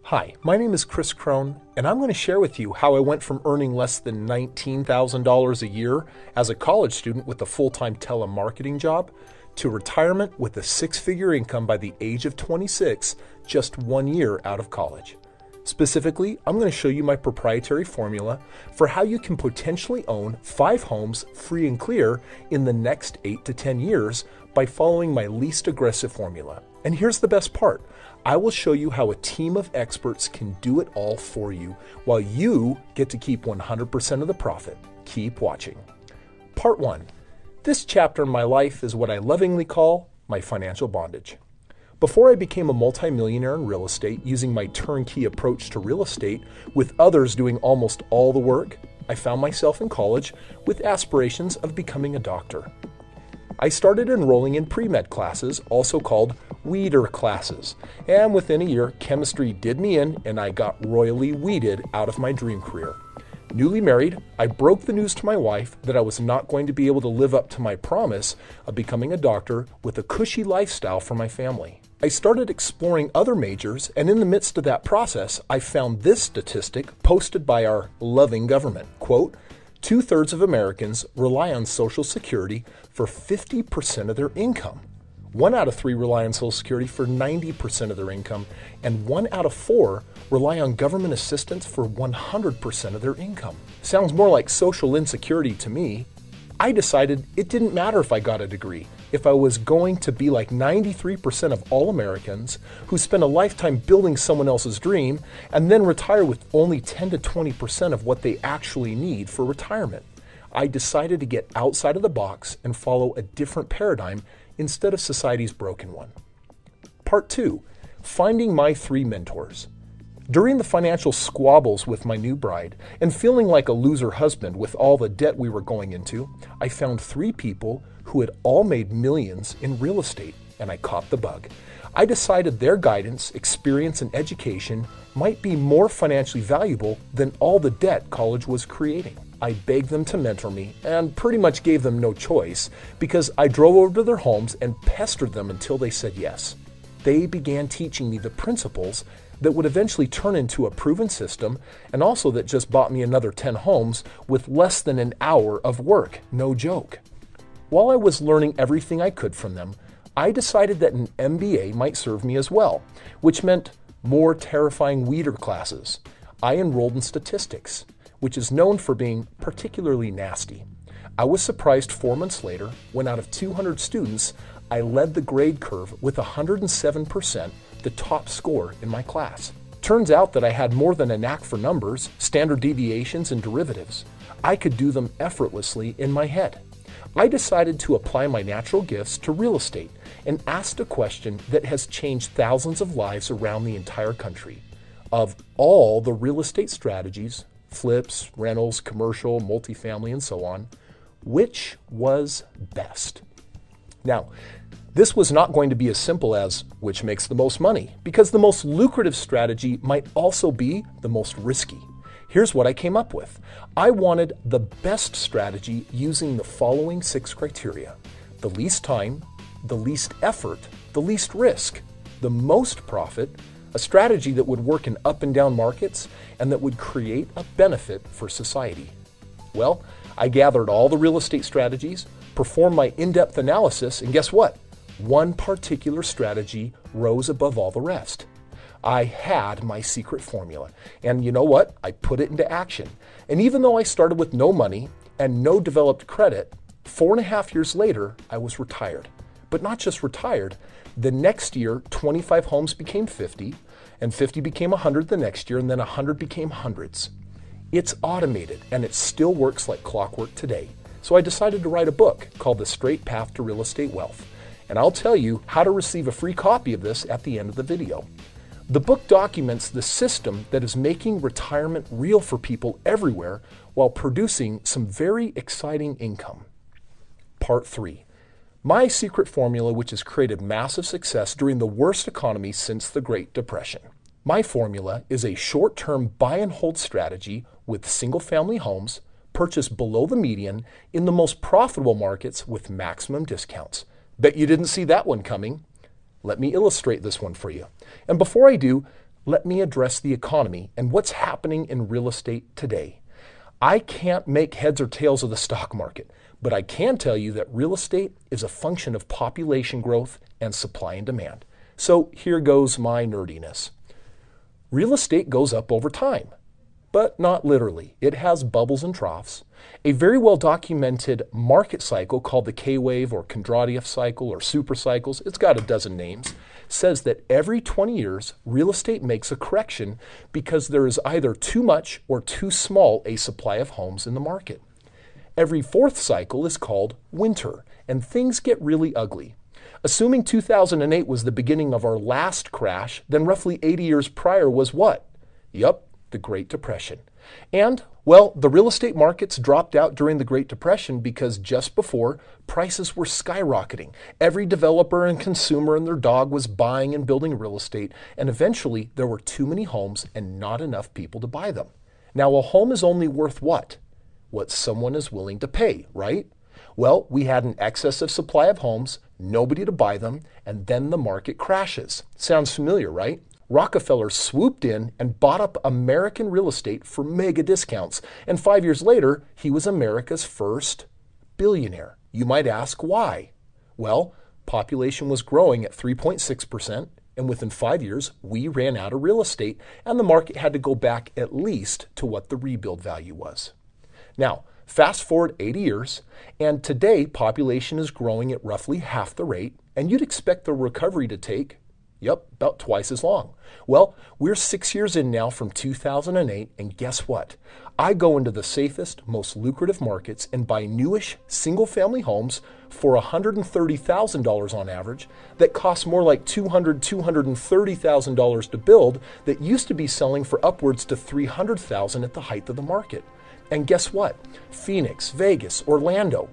Hi, my name is Chris Crone, and I'm going to share with you how I went from earning less than $19,000 a year as a college student with a full-time telemarketing job to retirement with a six-figure income by the age of 26, just 1 year out of college. Specifically, I'm going to show you my proprietary formula for how you can potentially own 5 homes free and clear in the next 8 to 10 years by following my least aggressive formula. And here's the best part. I will show you how a team of experts can do it all for you while you get to keep 100% of the profit. Keep watching. Part 1. This chapter in my life is what I lovingly call my financial bondage. Before I became a multimillionaire in real estate using my turnkey approach to real estate with others doing almost all the work, I found myself in college with aspirations of becoming a doctor. I started enrolling in pre-med classes, also called weeder classes, and within a year, chemistry did me in and I got royally weeded out of my dream career. Newly married, I broke the news to my wife that I was not going to be able to live up to my promise of becoming a doctor with a cushy lifestyle for my family. I started exploring other majors, and in the midst of that process, I found this statistic posted by our loving government. Quote, 2/3 of Americans rely on Social Security for 50% of their income. 1 out of 3 rely on Social Security for 90% of their income, and 1 out of 4 rely on government assistance for 100% of their income. Sounds more like social insecurity to me. I decided it didn't matter if I got a degree, if I was going to be like 93% of all Americans who spend a lifetime building someone else's dream and then retire with only 10 to 20% of what they actually need for retirement. I decided to get outside of the box and follow a different paradigm instead of society's broken one. Part 2. Finding my 3 mentors. During the financial squabbles with my new bride and feeling like a loser husband with all the debt we were going into, I found 3 people who had all made millions in real estate, and I caught the bug. I decided their guidance, experience, and education might be more financially valuable than all the debt college was creating. I begged them to mentor me and pretty much gave them no choice because I drove over to their homes and pestered them until they said yes. They began teaching me the principles that would eventually turn into a proven system, and also that just bought me another 10 homes with less than an hour of work. No joke. While I was learning everything I could from them, I decided that an MBA might serve me as well, which meant more terrifying weeder classes. I enrolled in statistics, which is known for being particularly nasty. I was surprised 4 months later when out of 200 students, I led the grade curve with 107%, the top score in my class. Turns out that I had more than a knack for numbers, standard deviations, and derivatives. I could do them effortlessly in my head. I decided to apply my natural gifts to real estate and asked a question that has changed thousands of lives around the entire country. Of all the real estate strategies, flips, rentals, commercial, multifamily, and so on, which was best? Now, this was not going to be as simple as which makes the most money, because the most lucrative strategy might also be the most risky. Here's what I came up with. I wanted the best strategy using the following 6 criteria: the least time, the least effort, the least risk, the most profit, a strategy that would work in up and down markets, and that would create a benefit for society. Well, I gathered all the real estate strategies, performed my in-depth analysis, and guess what? One particular strategy rose above all the rest. I had my secret formula, and you know what? I put it into action. And even though I started with no money and no developed credit, 4.5 years later, I was retired. But not just retired. The next year, 25 homes became 50, and 50 became 100 the next year, and then 100 became hundreds. It's automated, and it still works like clockwork today. So I decided to write a book called The Straight Path to Real Estate Wealth. And I'll tell you how to receive a free copy of this at the end of the video. The book documents the system that is making retirement real for people everywhere while producing some very exciting income. Part 3. My secret formula, which has created massive success during the worst economy since the Great Depression. My formula is a short-term buy and hold strategy with single-family homes purchased below the median in the most profitable markets with maximum discounts. Bet you didn't see that one coming. Let me illustrate this one for you. And before I do, let me address the economy and what's happening in real estate today. I can't make heads or tails of the stock market, but I can tell you that real estate is a function of population growth and supply and demand. So here goes my nerdiness. Real estate goes up over time, but not literally. It has bubbles and troughs. A very well documented market cycle called the K-wave or Kondratiev cycle or super cycles, it's got a dozen names, says that every 20 years, real estate makes a correction because there is either too much or too small a supply of homes in the market. Every fourth cycle is called winter, and things get really ugly. Assuming 2008 was the beginning of our last crash, then roughly 80 years prior was what? Yup, the Great Depression. And, well, the real estate markets dropped out during the Great Depression because just before, prices were skyrocketing. Every developer and consumer and their dog was buying and building real estate, and eventually there were too many homes and not enough people to buy them. Now, a home is only worth what? What someone is willing to pay, right? Well, we had an excessive supply of homes, nobody to buy them, and then the market crashes. Sounds familiar, right? Rockefeller swooped in and bought up American real estate for mega discounts, and 5 years later, he was America's first billionaire. You might ask why? Well, population was growing at 3.6%, and within 5 years, we ran out of real estate, and the market had to go back at least to what the rebuild value was. Now, fast forward 80 years, and today population is growing at roughly half the rate, and you'd expect the recovery to take, about twice as long. Well, we're 6 years in now from 2008, and guess what? I go into the safest, most lucrative markets and buy newish single-family homes for $130,000 on average that cost more like $200,000, $230,000 to build that used to be selling for upwards to $300,000 at the height of the market. And guess what? Phoenix, Vegas, Orlando,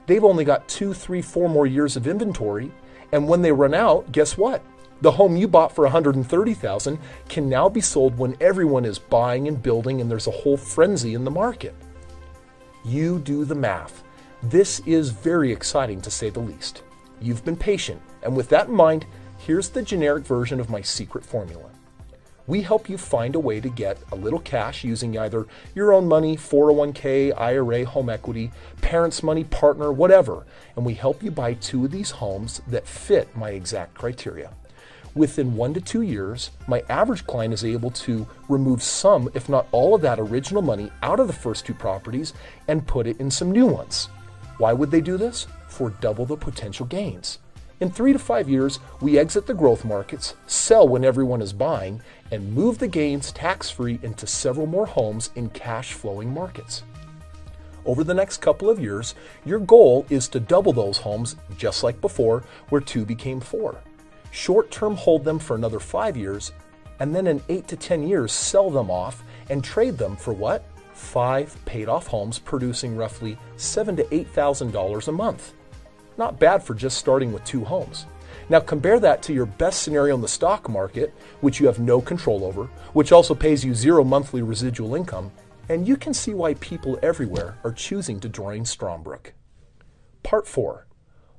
they've only got 2, 3, 4 more years of inventory, and when they run out, guess what? The home you bought for $130,000 can now be sold when everyone is buying and building and there's a whole frenzy in the market. You do the math. This is very exciting to say the least. You've been patient, and with that in mind, here's the generic version of my secret formula. We help you find a way to get a little cash using either your own money, 401k, IRA, home equity, parents' money, partner, whatever, and we help you buy 2 of these homes that fit my exact criteria. Within 1 to 2 years, my average client is able to remove some, if not all of that original money out of the first 2 properties and put it in some new ones. Why would they do this? For double the potential gains. In 3 to 5 years, we exit the growth markets, sell when everyone is buying, and move the gains tax-free into several more homes in cash-flowing markets. Over the next couple of years, your goal is to double those homes just like before, where 2 became 4. Short-term hold them for another 5 years, and then in 8 to 10 years sell them off and trade them for what? 5 paid-off homes producing roughly $7,000 to $8,000 a month. Not bad for just starting with 2 homes. Now compare that to your best scenario in the stock market, which you have no control over, which also pays you 0 monthly residual income, and you can see why people everywhere are choosing to join Strongbrook. Part 4.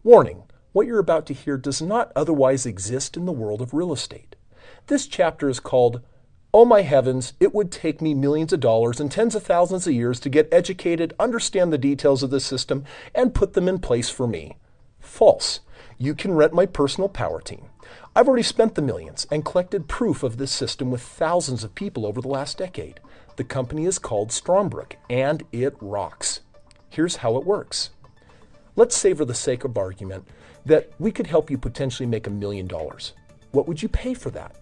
Warning. What you're about to hear does not otherwise exist in the world of real estate. This chapter is called, "Oh my heavens, it would take me millions of dollars and tens of thousands of years to get educated, understand the details of the system, and put them in place for me." False. You can rent my personal power team. I've already spent the millions and collected proof of this system with thousands of people over the last decade. The company is called Strongbrook, and it rocks. Here's how it works. Let's say for the sake of argument that we could help you potentially make $1 million. What would you pay for that?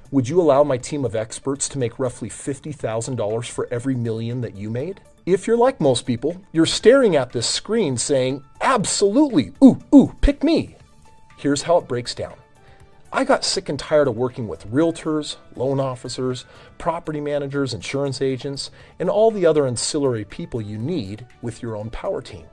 Would you allow my team of experts to make roughly $50,000 for every million that you made? If you're like most people, you're staring at this screen saying, absolutely, ooh, pick me. Here's how it breaks down. I got sick and tired of working with realtors, loan officers, property managers, insurance agents, and all the other ancillary people you need with your own power team.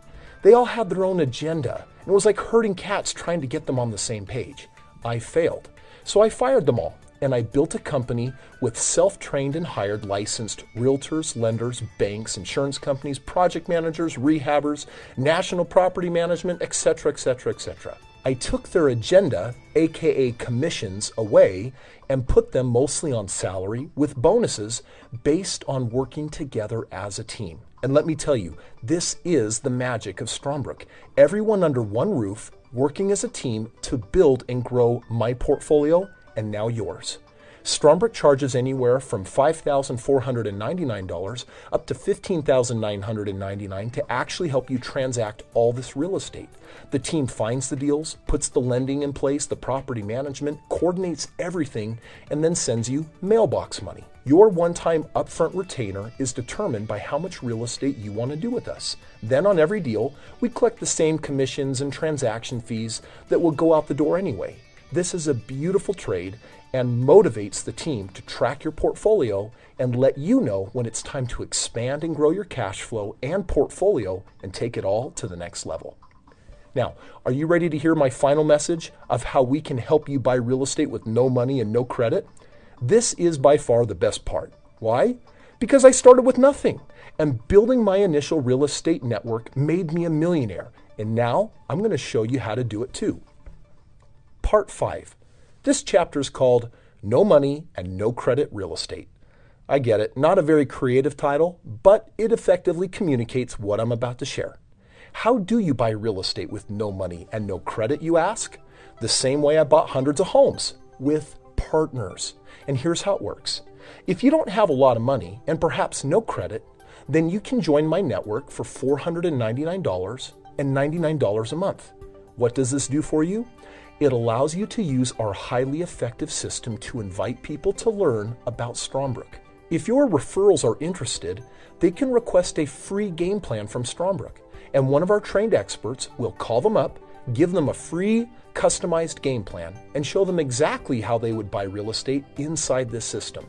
They all had their own agenda, and it was like herding cats trying to get them on the same page. I failed. So I fired them all, and I built a company with self-trained and hired licensed realtors, lenders, banks, insurance companies, project managers, rehabbers, national property management, etc., etc., etc. I took their agenda, aka commissions, away and put them mostly on salary with bonuses based on working together as a team. And let me tell you, this is the magic of Strongbrook. Everyone under one roof, working as a team to build and grow my portfolio and now yours. Strongbrook charges anywhere from $5,499 up to $15,999 to actually help you transact all this real estate. The team finds the deals, puts the lending in place, the property management, coordinates everything, and then sends you mailbox money. Your one-time upfront retainer is determined by how much real estate you want to do with us. Then on every deal, we collect the same commissions and transaction fees that will go out the door anyway. This is a beautiful trade and motivates the team to track your portfolio and let you know when it's time to expand and grow your cash flow and portfolio and take it all to the next level. Now, are you ready to hear my final message of how we can help you buy real estate with no money and no credit? This is by far the best part. Why? Because I started with nothing, and building my initial real estate network made me a millionaire, and now I'm going to show you how to do it too. Part 5. This chapter is called No Money and No Credit Real Estate. I get it, not a very creative title, but it effectively communicates what I'm about to share. How do you buy real estate with no money and no credit, you ask? The same way I bought hundreds of homes, with partners. And here's how it works. If you don't have a lot of money and perhaps no credit, then you can join my network for $499.99 a month. What does this do for you? It allows you to use our highly effective system to invite people to learn about Strongbrook. If your referrals are interested, they can request a free game plan from Strongbrook, and one of our trained experts will call them up, give them a free customized game plan, and show them exactly how they would buy real estate inside this system.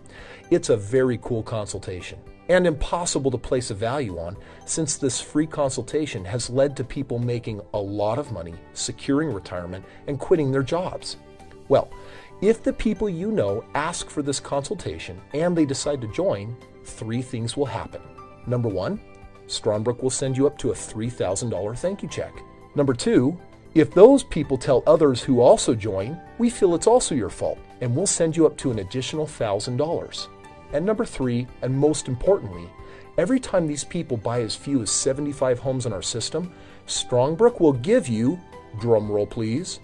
It's a very cool consultation and impossible to place a value on, since this free consultation has led to people making a lot of money, securing retirement, and quitting their jobs. Well, if the people you know ask for this consultation and they decide to join, 3 things will happen. Number 1, Strongbrook will send you up to a $3,000 thank you check. Number 2, if those people tell others who also join, we feel it's also your fault, and we'll send you up to an additional $1,000. And number 3, and most importantly, every time these people buy as few as 75 homes in our system, Strongbrook will give you, drum roll please,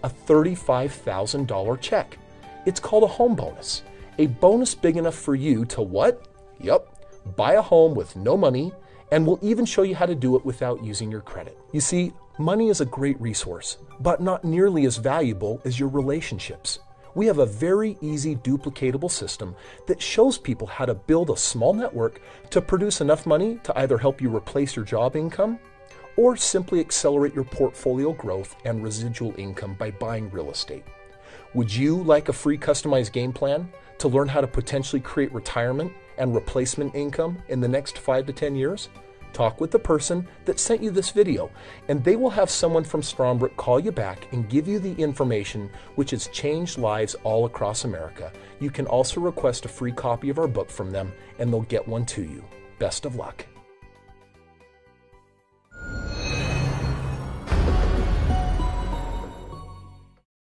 a $35,000 check. It's called a home bonus. A bonus big enough for you to what? Yup, buy a home with no money, and we'll even show you how to do it without using your credit. You see, money is a great resource, but not nearly as valuable as your relationships. We have a very easy duplicatable system that shows people how to build a small network to produce enough money to either help you replace your job income or simply accelerate your portfolio growth and residual income by buying real estate. Would you like a free customized game plan to learn how to potentially create retirement and replacement income in the next 5 to 10 years? Talk with the person that sent you this video, and they will have someone from Strongbrook call you back and give you the information which has changed lives all across America. You can also request a free copy of our book from them, and they'll get one to you. Best of luck.